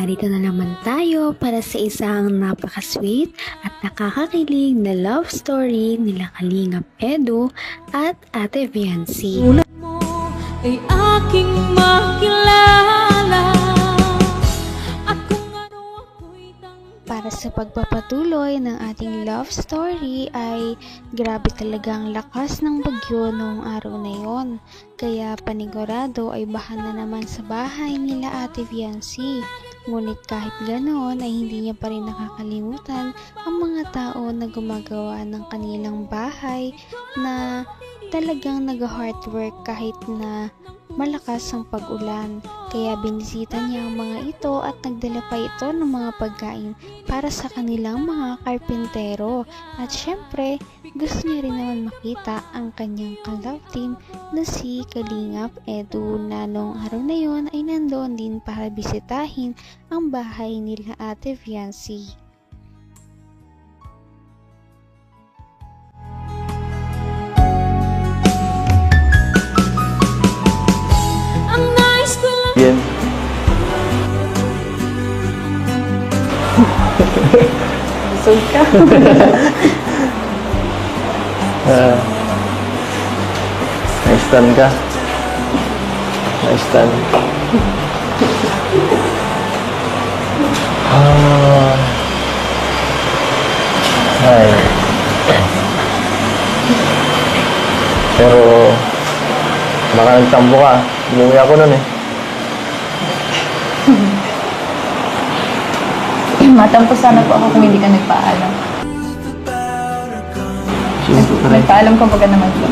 narito na naman tayo para sa isang napaka-sweet at nakakakilig na love story nila Kalingap Edu at Ate Viancy. Tulad mo ay aking makilala at kung ano ako'y Para sa pagpapatuloy ng ating love story ay grabe talagang lakas ng bagyo noong araw na yon. Kaya panigurado ay baha na naman sa bahay nila Ate Viancy. Ngunit kahit ganoon ay hindi niya pa rin nakakalimutan ang mga tao na gumagawa ng kanilang bahay na talagang nag-hard work kahit na malakas ang pag-ulan. Kaya binisita niya ang mga ito at nagdala pa ito ng mga pagkain para sa kanilang mga karpintero. At syempre, gusto niya rin naman makita ang kanyang ka-love team na si Kalingap Edu na noong araw na yon ay nandoon din para bisitahin ang bahay nila Ate Viancy. ang nais ko lang. Yan. Busog ka. Na-stun ka. Na-stun. Ay. Pero, baka nagtambo ka. Umuwi ako nun eh. Matampo sana po ako kung hindi ka nagpaalam. Siyempre. Nagpaalam ko baga naman ko.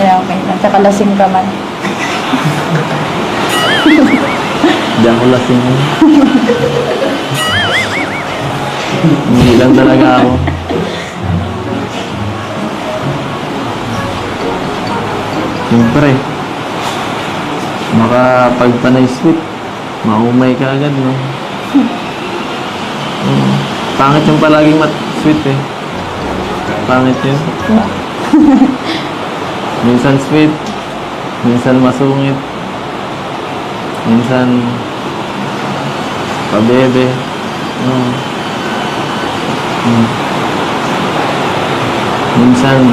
Kaya okay lang. Tsaka lasing ka man. Hindi ako lasing. Hindi lang talaga ako. Siyempre. Baka pagpanay sweet, maumay ka agad, no? Pangit yung palaging sweet eh. Pangit yun. Minsan sweet, minsan masungit, minsan pabebe. Minsan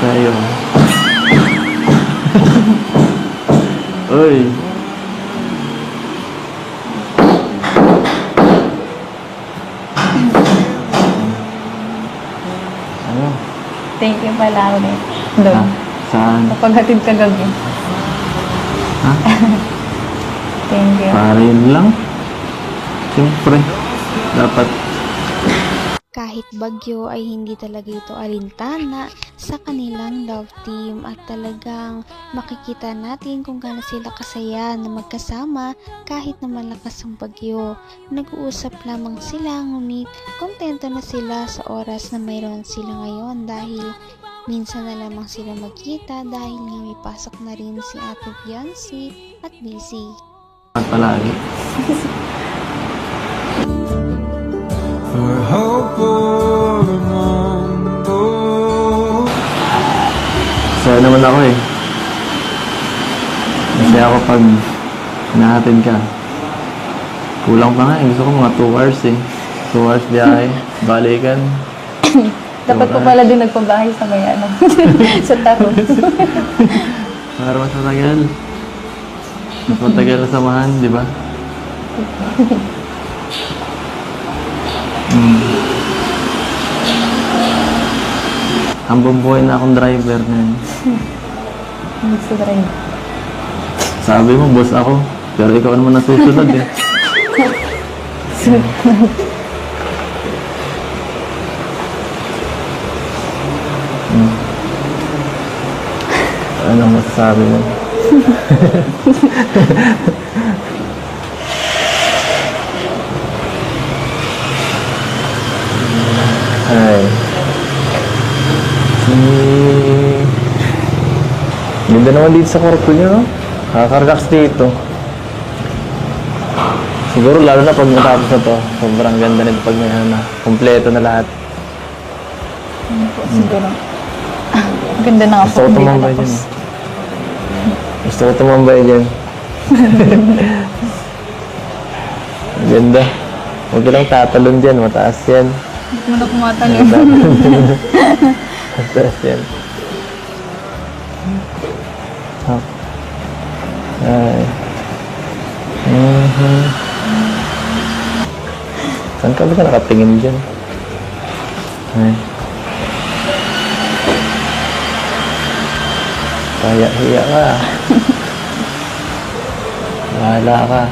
sa'yo. Uy. Ano? Thank you pala ulit. Doon. Saan? Napaghatid ka gabi. Ha? Thank you. Para yun lang. Siyempre. Dapat. Kahit bagyo ay hindi talaga ito alintana sa kanilang love team at talagang makikita natin kung gaano sila kasaya na magkasama kahit na malakas ang bagyo. Nag-uusap lamang sila ngunit kontento na sila sa oras na mayroon sila ngayon dahil minsan na lamang sila magkita dahil nga may pasok na rin si Ate Viancy at busy. At palagi. For hope or mundo. Masaya naman ako eh. Masaya ako pag hinahatid ka. Kulang pa nga eh. Gusto ko mga 2 hours eh. 2 hours biyahe. Balikan. Dapat po pala din nagpabahay sa may ano. Sa taro. Para mas matagal. Mas matagal na samahan, di ba? Hambang buhay na akong driver na yun. Gusto na rin. Sabi mo, boss ako. Pero ikaw naman nasusunod eh. Ano masasabi mo? Ay. Ganda naman dito sa kwarto niyo, no? Nakaka-relax dito. Siguro lalo na pag natapos na to, sobrang ganda nito pag may ano na, kompleto na lahat. Ano po, siguro. Ang ganda na nga Gusto po. ko Hindi tumambay natapos. dyan. Gusto ko tumambay dyan. Ang ganda. Huwag ka lang tatalon dyan. Mataas yan. Hindi mo na kumatalon. Mataas yan. Hop. Ay. Saan ka ba nakatingin dyan? Ay. Kaya-hiya ka. Bahala ka.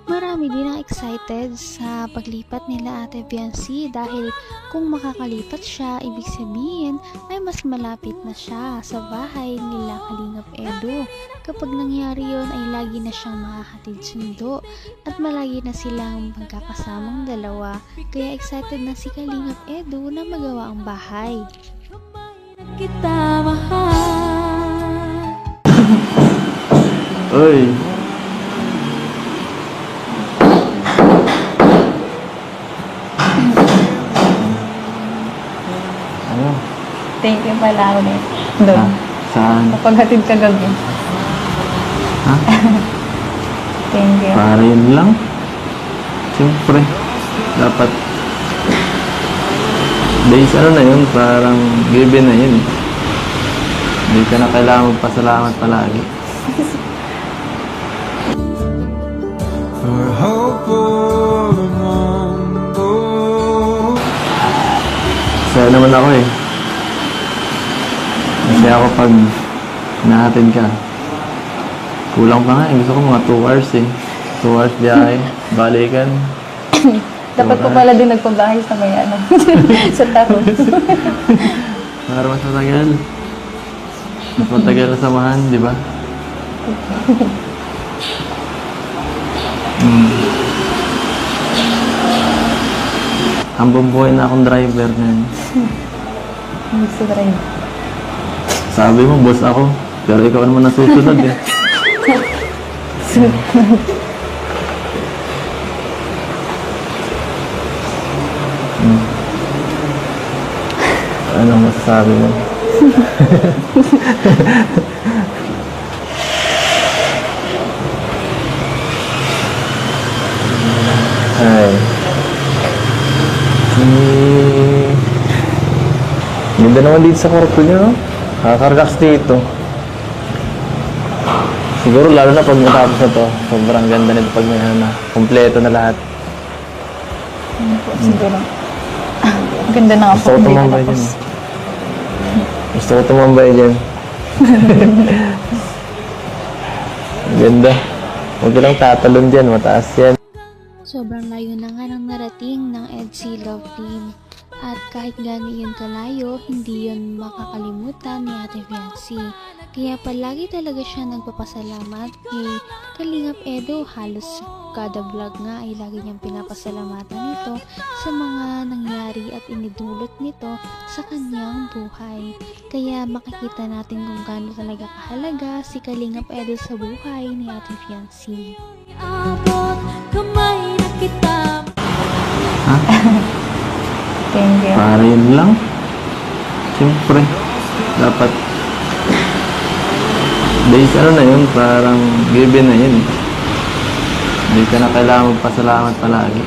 Marami din ang excited sa paglipat nila Ate Biancy dahil kung makakalipat siya, ibig sabihin ay mas malapit na siya sa bahay nila Kalingap Edu. Kapag nangyari yon ay lagi na siyang makakatid sundo at malagi na silang magkakasamang dalawa. Kaya excited na si Kalingap Edu na magawa ang bahay. Kita mahal. Uy! Ano? Thank you pala ulit. Doon. Ah, saan? Kapaghatid ka gabi. Ha? Thank you. Para yun lang? Siyempre. Dapat days ano na yun, parang given na yun. Hindi ka na kailangan magpasalamat palagi. For hope for the mundo. Saya naman ako eh. Kasi ako pag nahatid ka, kulang pa nga eh. Gusto ko mga 2 hours eh. 2 hours biyahe, balikan. Dapat po pala din nagpabahay sa may ano. Sa taro. Para mas matagal. Mas matagal na samahan, di ba? Ang bumbuhay na akong driver ngayon. Gusto ko rin. Sabi mo, boss ako. Pero ikaw naman nasusunod eh. Ano masasabi mo? Ay. Ganda naman dito sa kwarto niyo, no? Nakaka-relax dito. Siguro lalo na pag natapos na to, sobrang ganda nito pag may ano na, kompleto na lahat. Ano po, siguro. Ang ganda na nga Gusto po. ko Hindi tumambay natapos. dyan. Gusto ko tumambay dyan. Ganda. Huwag ka lang tatalon dyan, mataas yan. Sobrang layo na nga ng narating ng EDC Love Team. At kahit gano'n yun kalayo, hindi yun makakalimutan ni Ate Biancy. Kaya palagi talaga siya nagpapasalamat kay Kalingap Edu. Halos kada vlog nga ay lagi niyang pinapasalamatan ito sa mga nangyari at inidulot nito sa kanyang buhay. Kaya makikita natin kung gaano talaga kahalaga si Kalingap Edu sa buhay ni Ate Biancy. Abot kamay na kita. Thank you. Para yun lang. Siyempre. Dapat days ano na yun, parang given na yun. Hindi ka na kailangan magpasalamat palagi.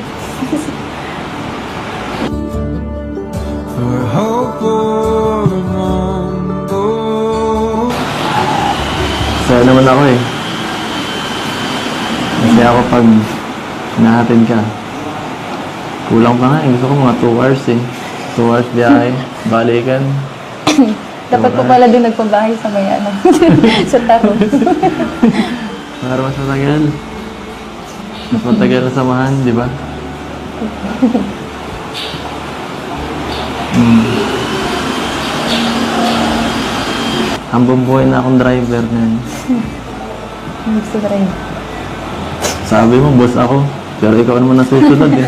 For hope for the mundo. Saya naman ako eh. Kasi ako pag nahatid ka, kulang pa nga eh. Gusto ko mga 2 hours eh. 2 hours biyahe, balikan. Dapat po pala din nagpabahay sa may ano. Sa taro. Para mas matagal. Mas matagal na samahan, di ba? Ang bumbuhay na akong driver ngayon. Gusto ko rin. Sabi mo, boss ako. Pero ikaw naman nasusunod eh.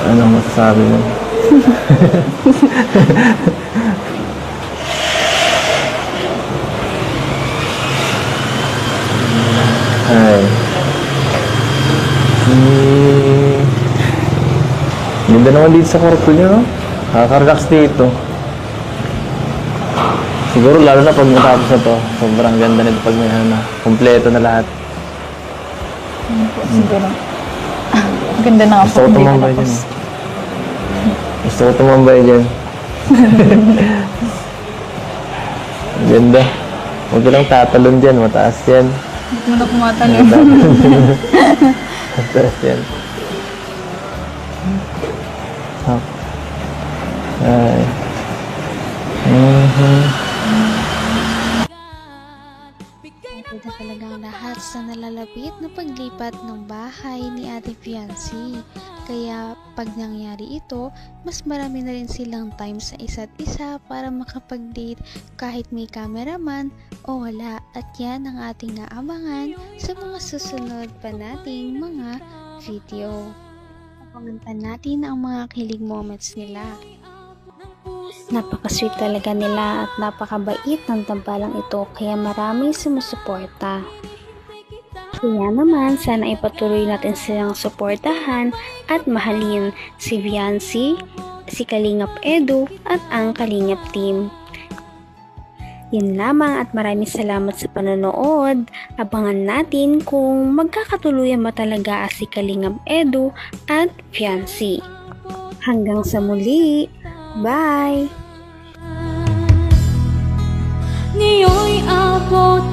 Ano masasabi mo? Ay. Ganda naman dito sa kwarto niyo, no? Nakaka-relax dito. Siguro lalo na pag matapos na to, sobrang ganda nito pag may ano, kompleto na lahat. Yun po, siguro. Ang ganda na nga Gusto po. ko Hindi tumambay natapos. dyan. Gusto ko tumambay dyan. Ang ganda. Huwag ka lang tatalon dyan, mataas yan. Hindi mo na kumatalon. Mataas yan. Ah. Ay. Ito na talagang lahat sa nalalapit na paglipat ng bahay ni Ate Fiancé. Kaya pag nangyari ito, mas marami na rin silang time sa isa't isa para makapag-date kahit may cameraman o wala. At yan ang ating naabangan sa mga susunod pa nating mga video. Abangan pa natin ang mga kilig moments nila. Napaka-sweet talaga nila at napakabait ng tambalang ito kaya maraming sumusuporta. Kaya naman sana ipatuloy natin silang suportahan at mahalin si Fiancé, si Kalingap Edu at ang Kalingap team. Yun lamang at maraming salamat sa panonood. Abangan natin kung magkakatuluyan ba talaga si Kalingap Edu at Fiancé. Hanggang sa muli! Bye! Ngayon'y abot